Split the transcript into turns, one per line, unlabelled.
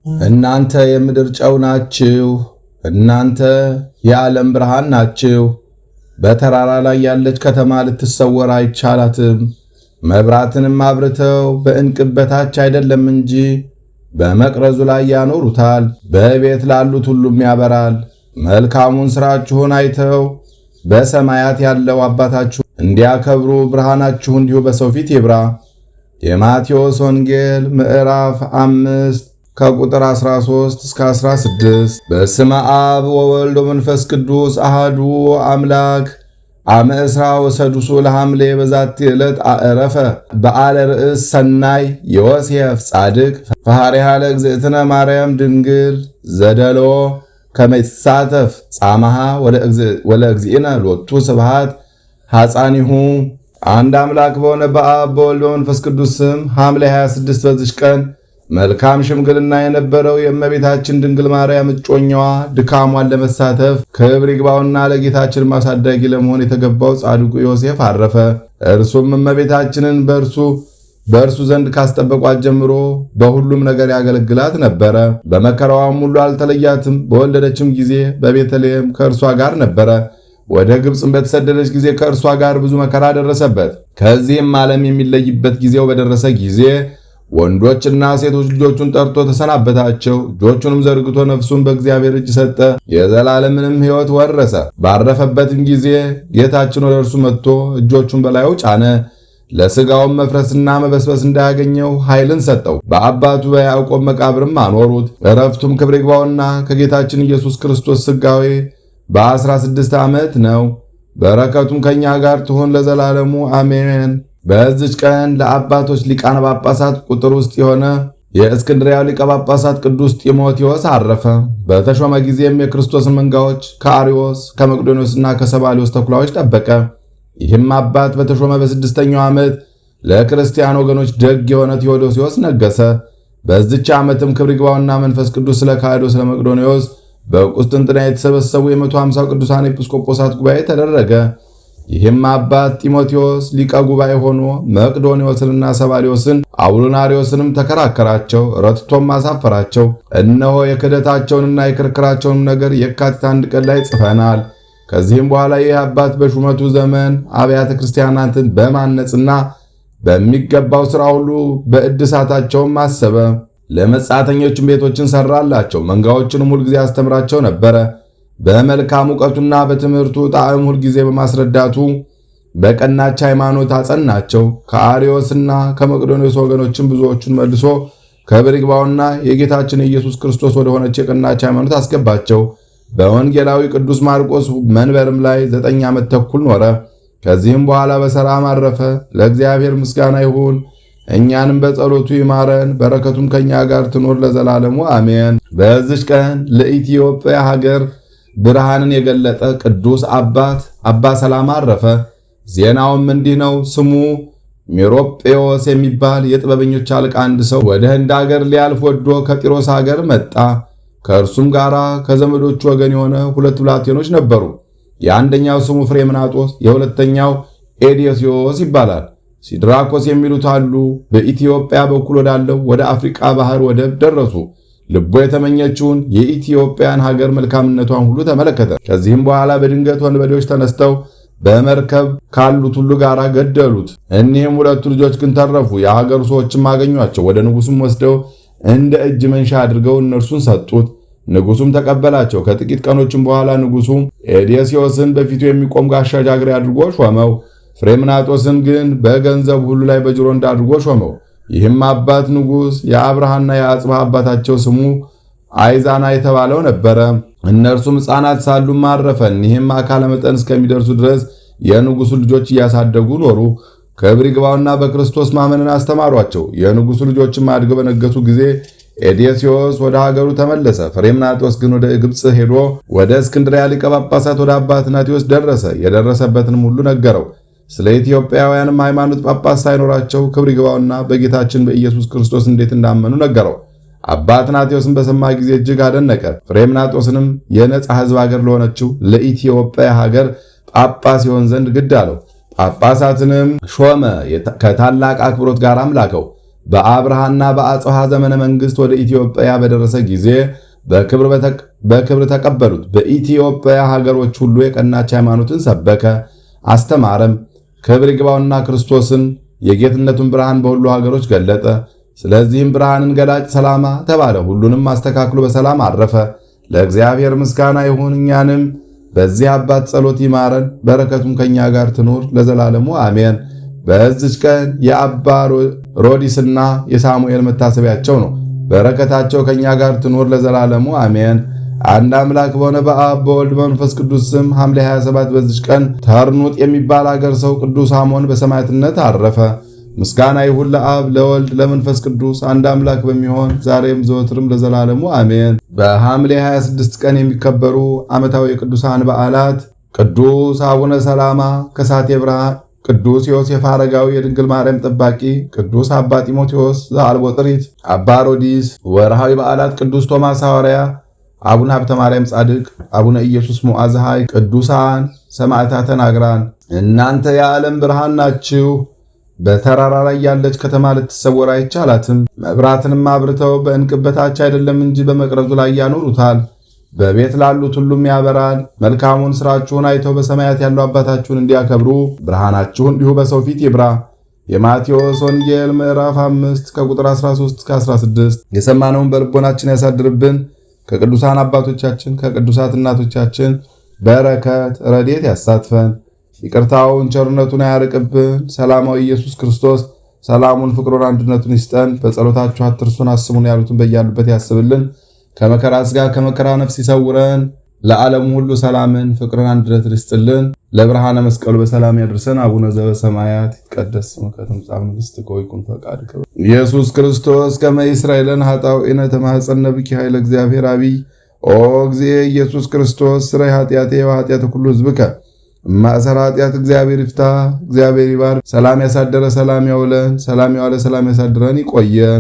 እናንተ የምድር ጨው ናችሁ። እናንተ የዓለም ብርሃን ናችሁ። በተራራ ላይ ያለች ከተማ ልትሰወር አይቻላትም። መብራትንም አብርተው በዕንቅብ በታች አይደለም እንጂ በመቅረዙ ላይ ያኖሩታል፣ በቤት ላሉት ሁሉም ያበራል። መልካሙን ሥራችሁን አይተው በሰማያት ያለው አባታችሁ እንዲያከብሩ ብርሃናችሁ እንዲሁ በሰው ፊት ይብራ። የማቴዎስ ወንጌል ምዕራፍ 5 ከቁጥር 13 እስከ 16። በስመ አብ ወወልድ ወመንፈስ ቅዱስ አሃዱ አምላክ አመ ዕስራ ወሰዱሱ ለሐምሌ በዛቲ ዕለት አዕረፈ በዓለ ርእስ ሰናይ ዮሴፍ ጻድቅ ፈሃሪሃ ለእግዝእትነ ማርያም ድንግል ዘደሎ ከመ ይሳተፍ ጻማሃ ወለእግዚእነ ሎቱ ስብሐት ሐፃኒሁ። አንድ አምላክ በሆነ በአብ በወልድ በመንፈስ ቅዱስ ስም ሐምሌ 26 በዚች ቀን መልካም ሽምግልና የነበረው የእመቤታችን ድንግል ማርያም እጮኛዋ ድካሟን ለመሳተፍ ክብር ይግባውና ለጌታችን ማሳደጊ ለመሆን የተገባው ጻድቁ ዮሴፍ አረፈ። እርሱም እመቤታችንን በእርሱ ዘንድ ካስጠበቋት ጀምሮ በሁሉም ነገር ያገለግላት ነበረ። በመከራዋም ሁሉ አልተለያትም። በወለደችም ጊዜ በቤተልሔም ከእርሷ ጋር ነበረ። ወደ ግብፅም በተሰደደች ጊዜ ከእርሷ ጋር ብዙ መከራ ደረሰበት። ከዚህም ዓለም የሚለይበት ጊዜው በደረሰ ጊዜ ወንዶችና ሴቶች ልጆቹን ጠርቶ ተሰናበታቸው። እጆቹንም ዘርግቶ ነፍሱን በእግዚአብሔር እጅ ሰጠ፣ የዘላለምንም ሕይወት ወረሰ። ባረፈበትም ጊዜ ጌታችን ወደ እርሱ መጥቶ እጆቹን በላዩ ጫነ። ለሥጋውም መፍረስና መበስበስ እንዳያገኘው ኃይልን ሰጠው። በአባቱ በያዕቆብ መቃብርም አኖሩት። ዕረፍቱም ክብር ይግባውና ከጌታችን ኢየሱስ ክርስቶስ ሥጋዌ በ16 ዓመት ነው። በረከቱም ከእኛ ጋር ትሆን ለዘላለሙ አሜን። በዚች ቀን ለአባቶች ሊቃነ ጳጳሳት ቁጥር ውስጥ የሆነ የእስክንድርያው ሊቀ ጳጳሳት ቅዱስ ጢሞቴዎስ አረፈ። በተሾመ ጊዜም የክርስቶስን መንጋዎች ከአርዮስ ከመቅዶኒዎስና ከሰባሊዮስ ተኩላዎች ጠበቀ። ይህም አባት በተሾመ በስድስተኛው ዓመት ለክርስቲያን ወገኖች ደግ የሆነ ቴዎዶሲዎስ ነገሰ። በዚች ዓመትም ክብር ይግባውና መንፈስ ቅዱስ ስለ ካህዶ ስለ መቅዶኒዎስ በቁስጥንጥንያ የተሰበሰቡ የ150 ቅዱሳን ኤጲስቆጶሳት ጉባኤ ተደረገ። ይህም አባት ጢሞቴዎስ ሊቀ ጉባኤ ሆኖ መቅዶኒዎስንና ሰባሊዮስን አውሎናሪዮስንም ተከራከራቸው፣ ረትቶም አሳፈራቸው። እነሆ የክህደታቸውንና የክርክራቸውንም ነገር የካቲት 1 ቀን ላይ ጽፈናል። ከዚህም በኋላ ይህ አባት በሹመቱ ዘመን አብያተ ክርስቲያናትን በማነጽና በሚገባው ሥራ ሁሉ በእድሳታቸውም አሰበ። ለመጻተኞችም ቤቶችን ሠራላቸው። መንጋዎችንም ሁልጊዜ አስተምራቸው ነበረ። በመልካም ዕውቀቱና በትምህርቱ ጣዕም ሁልጊዜ በማስረዳቱ በቀናች ሃይማኖት አጸናቸው። ከአርዮስና ከመቅዶኒዎስ ወገኖችም ብዙዎቹን መልሶ ክብር ይግባውና የጌታችን ኢየሱስ ክርስቶስ ወደ ሆነች የቀናች ሃይማኖት አስገባቸው። በወንጌላዊ ቅዱስ ማርቆስ መንበርም ላይ 9 ዓመት ተኩል ኖረ። ከዚህም በኋላ በሰላም አረፈ። ለእግዚአብሔር ምስጋና ይሁን፣ እኛንም በጸሎቱ ይማረን፣ በረከቱም ከኛ ጋር ትኖር ለዘላለሙ አሜን። በዚች ቀን ለኢትዮጵያ ሀገር ብርሃንን የገለጠ ቅዱስ አባት አባ ሰላማ አረፈ። ዜናውም እንዲህ ነው። ስሙ ሜሮጴዎስ የሚባል የጥበበኞች አለቃ አንድ ሰው ወደ ህንድ ሀገር ሊያልፍ ወዶ ከጢሮስ ሀገር መጣ። ከእርሱም ጋር ከዘመዶቹ ወገን የሆነ 2 ብላቴኖች ነበሩ። የአንደኛው ስሙ ፍሬምናጦስ፣ የሁለተኛው ኤዴስዮስ ይባላል። ሲድራኮስ የሚሉት አሉ። በኢትዮጵያ በኩል ወዳለው ወደ አፍሪቃ ባህር ወደብ ደረሱ። ልቦ የተመኘችውን የኢትዮጵያን ሀገር መልካምነቷን ሁሉ ተመለከተ። ከዚህም በኋላ በድንገት ወንበዴዎች ተነስተው በመርከብ ካሉት ሁሉ ጋር ገደሉት። እኒህም 2 ልጆች ግን ተረፉ። የሀገሩ ሰዎችም አገኟቸው። ወደ ንጉሱም ወስደው እንደ እጅ መንሻ አድርገው እነርሱን ሰጡት። ንጉሱም ተቀበላቸው። ከጥቂት ቀኖችም በኋላ ንጉሱ ኤዴስዮስን በፊቱ የሚቆም ጋሻ ጃግሬ አድርጎ ሾመው። ፍሬምናጦስን ግን በገንዘብ ሁሉ ላይ በጅሮንዳ አድርጎ ሾመው። ይህም አባት ንጉሥ የአብርሃና የአጽብሃ አባታቸው ስሙ አይዛና የተባለው ነበረ። እነርሱም ሕፃናት ሳሉም አረፈ። እኒህም አካለ መጠን እስከሚደርሱ ድረስ የንጉሱ ልጆች እያሳደጉ ኖሩ። ክብር ይግባውና በክርስቶስ ማመንን አስተማሯቸው። የንጉሱ ልጆችም አድገው በነገሱ ጊዜ ኤዴስዮስ ወደ ሀገሩ ተመለሰ። ፍሬምናጦስ ግን ወደ ግብፅ ሄዶ ወደ እስክንድርያ ሊቀ ጳጳሳት ወደ አባ አትናቴዎስ ደረሰ። የደረሰበትንም ሁሉ ነገረው። ስለ ኢትዮጵያውያንም ሃይማኖት ጳጳስ ሳይኖራቸው ክብር ይግባውና በጌታችን በኢየሱስ ክርስቶስ እንዴት እንዳመኑ ነገረው። አባ አትናቴዎስን በሰማ ጊዜ እጅግ አደነቀ። ፍሬምናጦስንም የነጻ ሕዝብ ሀገር ለሆነችው ለኢትዮጵያ ሀገር ጳጳስ ይሆን ዘንድ ግድ አለው። ጳጳሳትንም ሾመ። ከታላቅ አክብሮት ጋር አምላከው። በአብርሃና በአጽሐ ዘመነ መንግሥት ወደ ኢትዮጵያ በደረሰ ጊዜ በክብር ተቀበሉት። በኢትዮጵያ ሀገሮች ሁሉ የቀናች ሃይማኖትን ሰበከ አስተማረም። ክብር ይግባውና ክርስቶስን የጌትነቱን ብርሃን በሁሉ ሀገሮች ገለጠ። ስለዚህም ብርሃንን ገላጭ ሰላማ ተባለ። ሁሉንም አስተካክሎ በሰላም አረፈ። ለእግዚአብሔር ምስጋና ይሁን። እኛንም በዚህ አባት ጸሎት ይማረን፣ በረከቱም ከኛ ጋር ትኖር ለዘላለሙ አሜን። በዚች ቀን የአባ ሮዲስና የሳሙኤል መታሰቢያቸው ነው። በረከታቸው ከኛ ጋር ትኖር ለዘላለሙ አሜን። አንድ አምላክ በሆነ በአብ በወልድ በመንፈስ ቅዱስ ስም ሐምሌ 27 በዚች ቀን ተርኑጥ የሚባል አገር ሰው ቅዱስ አሞን በሰማዕትነት አረፈ። ምስጋና ይሁን ለአብ ለወልድ ለመንፈስ ቅዱስ አንድ አምላክ በሚሆን ዛሬም ዘወትርም ለዘላለሙ አሜን። በሐምሌ 26 ቀን የሚከበሩ ዓመታዊ የቅዱሳን በዓላት ቅዱስ አቡነ ሰላማ ከሳቴ ብርሃን፣ ቅዱስ ዮሴፍ አረጋዊ የድንግል ማርያም ጠባቂ፣ ቅዱስ አባ ጢሞቴዎስ ዘአልቦ ጥሪት፣ አባ ሮዲስ። ወርሃዊ በዓላት ቅዱስ ቶማስ ሐዋርያ፣ አቡነ ሀብተ ማርያም ጻድቅ፣ አቡነ ኢየሱስ ሞዐ ዘሐይ። ቅዱሳን ሰማዕታተ ናግራን። እናንተ የዓለም ብርሃን ናችሁ። በተራራ ላይ ያለች ከተማ ልትሰወር አይቻላትም። መብራትንም አብርተው በዕንቅብ በታች አይደለም እንጂ በመቅረዙ ላይ ያኖሩታል። በቤት ላሉት ሁሉም ያበራል። መልካሙን ሥራችሁን አይተው በሰማያት ያለው አባታችሁን እንዲያከብሩ ብርሃናችሁ እንዲሁ በሰው ፊት ይብራ። የማቴዎስ ወንጌል ምዕራፍ 5 ከቁጥር 13 እስከ 16። የሰማነውን በልቦናችን ያሳድርብን። ከቅዱሳን አባቶቻችን ከቅዱሳት እናቶቻችን በረከት ረድኤት ያሳትፈን። ይቅርታውን ቸርነቱን አያርቅብን። ሰላማዊ ኢየሱስ ክርስቶስ ሰላሙን፣ ፍቅሩን፣ አንድነቱን ይስጠን። በጸሎታችሁ አትርሱን፣ አስሙን ያሉትን በያሉበት ያስብልን። ከመከራ ሥጋ ከመከራ ነፍስ ይሰውረን። ለዓለሙ ሁሉ ሰላምን፣ ፍቅርን፣ አንድነትን ይስጥልን። ለብርሃነ መስቀሉ በሰላም ያድርሰን። አቡነ ዘበሰማያት ይትቀደስ ስምከ ትምጻእ መንግሥትከ ወይኩን ፈቃድከ ኢየሱስ ክርስቶስ ከመ ይስረይ ለነ ኃጣውኢነ ተማኅፀነ ብኪ ኃይለ እግዚአብሔር አብይ ኦ እግዚእ ኢየሱስ ክርስቶስ ስረይ ኃጢአቴ ወኃጢአተ ኩሉ ሕዝብከ ማሰራ ኃጢአት እግዚአብሔር ይፍታ። እግዚአብሔር ይባርክ። ሰላም ያሳደረ ሰላም ያውለን። ሰላም ያዋለ ሰላም ያሳድረን። ይቆየን።